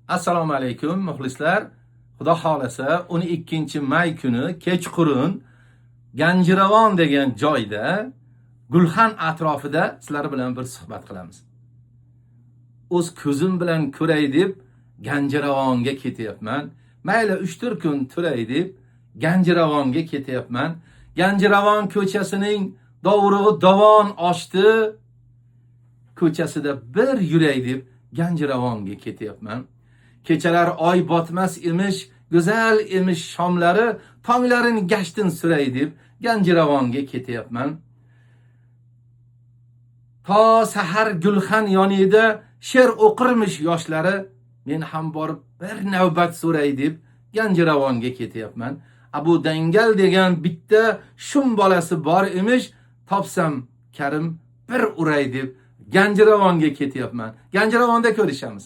Assalomu alaykum muxlislar. Xudo xolasa 12-may kuni kechqurun Ganjiravon degan joyda gulxan atrofida sizlar bilan bir suhbat qilamiz. O'z ko'zim bilan ko'ray deb Ganjiravonga ketyapman. Mayli 3-4 kun turay deb Ganjiravonga ketyapman. Ganjiravon ko'chasining dovrug'i dovon ochdi. Ko'chasida bir yuray deb Ganjiravonga ketyapman. Kechalar oy botmas emish, go'zal emish shomlari, tonglarini gashtin suray deb Ganjiravonga ketyapman. To sahar gulxan yonida she'r o'qirmish yoshlari, men ham borib bir navbat so'ray deb Ganjiravonga ketyapman. Abu Dangal degan bitta shum bolasi bor emish, topsam Karim bir uray deb Ganjiravonga ketyapman. Ganjiravonda ko'rishamiz.